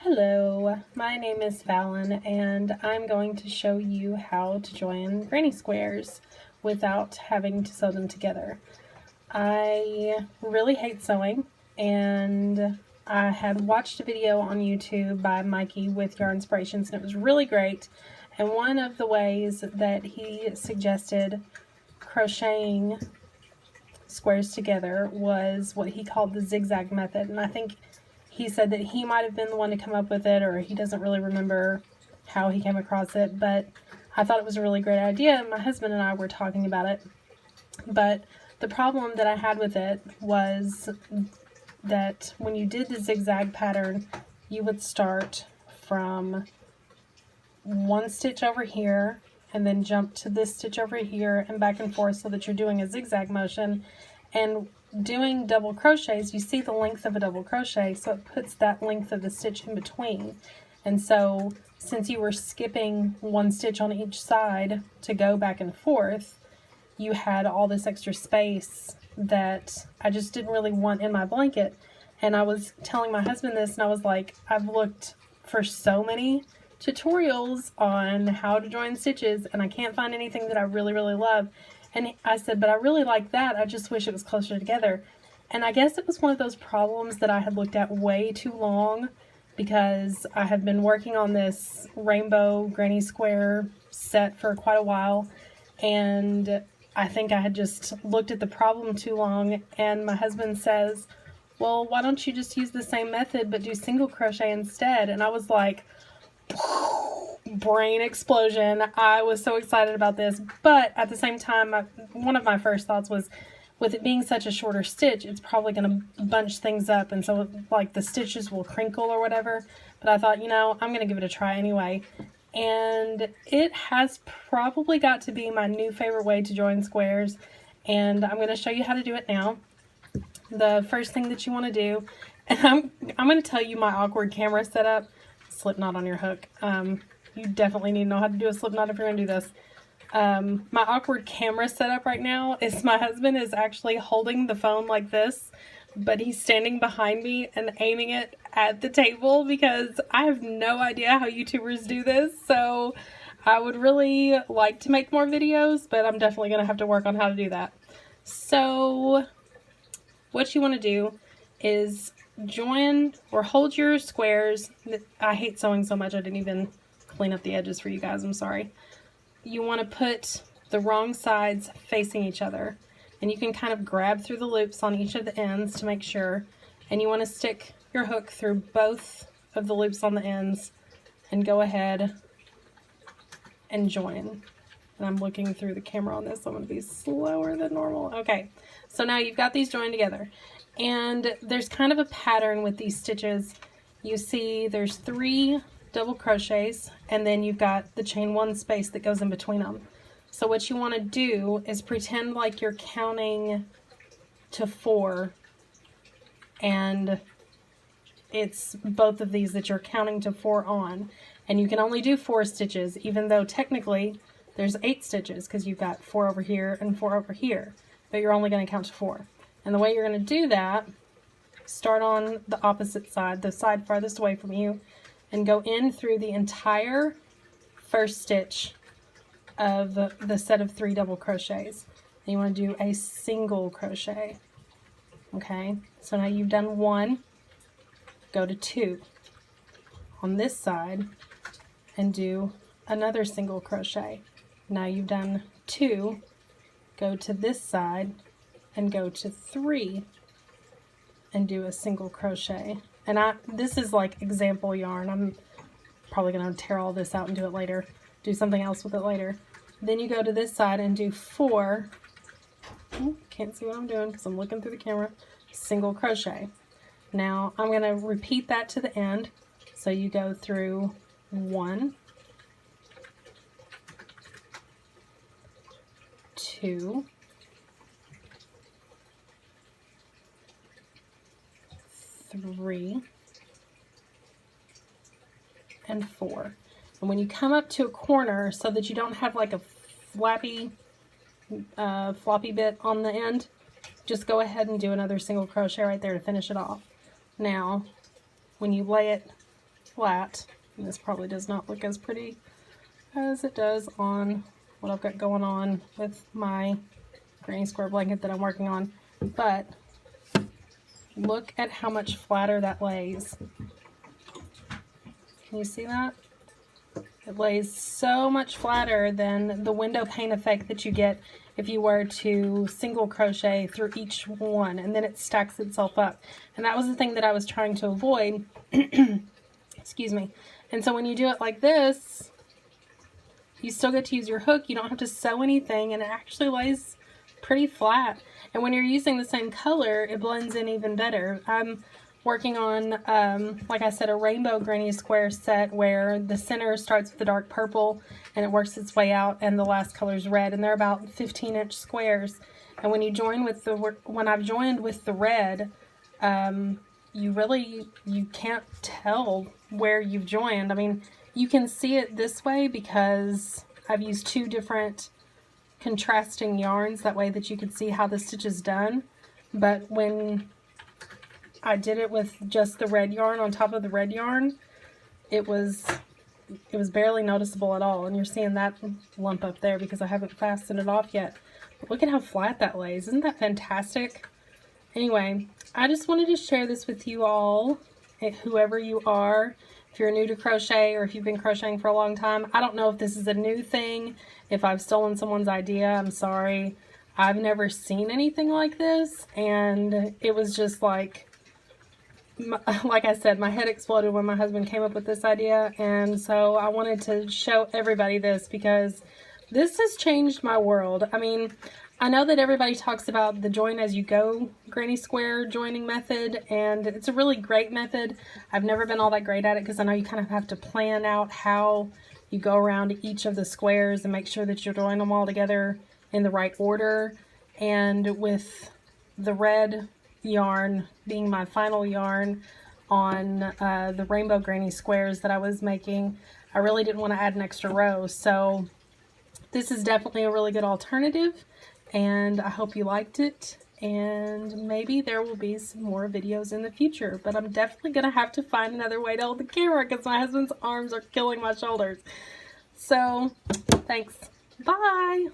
Hello, my name is Fallon and I'm going to show you how to join granny squares without having to sew them together. I really hate sewing, and I had watched a video on YouTube by Mikey with Yarnspirations and it was really great, and one of the ways that he suggested crocheting squares together was what he called the zigzag method, and I think he said that he might have been the one to come up with it, or he doesn't really remember how he came across it, but I thought it was a really great idea. My husband and I were talking about it, but the problem that I had with it was that when you did the zigzag pattern, you would start from one stitch over here and then jump to this stitch over here and back and forth so that you're doing a zigzag motion. And doing double crochets, you see the length of a double crochet, so it puts that length of the stitch in between. And so since you were skipping one stitch on each side to go back and forth, you had all this extra space that I just didn't really want in my blanket. And I was telling my husband this, and I was like, I've looked for so many tutorials on how to join stitches and I can't find anything that I really love. And I said, but I really like that, I just wish it was closer together. And I guess it was one of those problems that I had looked at way too long, because I have been working on this rainbow granny square set for quite a while, and I think I had just looked at the problem too long. And my husband says, well, why don't you just use the same method but do single crochet instead? And I was like, brain explosion. I was so excited about this, but at the same time, one of my first thoughts was, with it being such a shorter stitch, it's probably going to bunch things up, and so like the stitches will crinkle or whatever. But I thought, I'm going to give it a try anyway, and it has probably got to be my new favorite way to join squares, and I'm going to show you how to do it now. The first thing that you want to do, and I'm going to tell you my awkward camera setup. Slip knot on your hook. You definitely need to know how to do a slip knot if you're going to do this. My awkward camera setup right now is my husband is actually holding the phone like this, but he's standing behind me and aiming it at the table, because I have no idea how YouTubers do this. So I would really like to make more videos, but I'm definitely going to have to work on how to do that. So what you want to do is join or hold your squares. I hate sewing so much I didn't even clean up the edges for you guys, I'm sorry. You want to put the wrong sides facing each other, and you can kind of grab through the loops on each of the ends to make sure, and you want to stick your hook through both of the loops on the ends and go ahead and join. And I'm looking through the camera on this, so I'm going to be slower than normal. Okay, so now you've got these joined together, and there's kind of a pattern with these stitches. You see there's 3 double crochets, and then you've got the chain 1 space that goes in between them. So what you want to do is pretend like you're counting to 4, and it's both of these that you're counting to 4 on, and you can only do 4 stitches, even though technically there's 8 stitches, because you've got 4 over here and 4 over here, but you're only going to count to 4. And the way you're going to do that, start on the opposite side, the side farthest away from you, and go in through the entire first stitch of the set of 3 double crochets. And you want to do a single crochet. Okay, so now you've done 1, go to 2 on this side and do another single crochet. Now you've done 2, go to this side and go to 3 and do a single crochet. And this is like example yarn. I'm probably going to tear all this out and do it later, do something else with it later. Then you go to this side and do 4, can't see what I'm doing because I'm looking through the camera, single crochet. Now I'm going to repeat that to the end. So you go through 1, 2, 3, and 4. And when you come up to a corner, so that you don't have like a floppy bit on the end, just go ahead and do another single crochet right there to finish it off. Now, when you lay it flat. And this probably does not look as pretty as it does on what I've got going on with my granny square blanket that I'm working on. But look at how much flatter that lays. Can you see that? It lays so much flatter than the window pane effect that you get if you were to single crochet through each one, and then it stacks itself up. And that was the thing that I was trying to avoid. Excuse me. And so when you do it like this, you still get to use your hook. You don't have to sew anything, and it actually lays pretty flat. And when you're using the same color, it blends in even better. I'm working on, like I said, a rainbow granny square set where the center starts with the dark purple and it works its way out, and the last color is red, and they're about 15-inch squares. And when you join with when I've joined with the red, you can't tell where you've joined. I mean, you can see it this way because I've used two different contrasting yarns, that way that you can see how the stitch is done. But when I did it with just the red yarn on top of the red yarn, it was barely noticeable at all. And you're seeing that lump up there because I haven't fastened it off yet. But look at how flat that lays. Isn't that fantastic? Anyway, I just wanted to share this with you all, whoever you are. If you're new to crochet or if you've been crocheting for a long time, I don't know if this is a new thing. If I've stolen someone's idea, I'm sorry. I've never seen anything like this, and it was just like I said, my head exploded when my husband came up with this idea, and so I wanted to show everybody this because this has changed my world. I mean, I know that everybody talks about the join as you go granny square joining method, and it's a really great method. I've never been all that great at it because I know you kind of have to plan out how you go around each of the squares and make sure that you're joining them all together in the right order. And with the red yarn being my final yarn on the rainbow granny squares that I was making, I really didn't want to add an extra row. So this is definitely a really good alternative, and I hope you liked it, and maybe there will be some more videos in the future, but I'm definitely going to have to find another way to hold the camera because my husband's arms are killing my shoulders. So, thanks. Bye!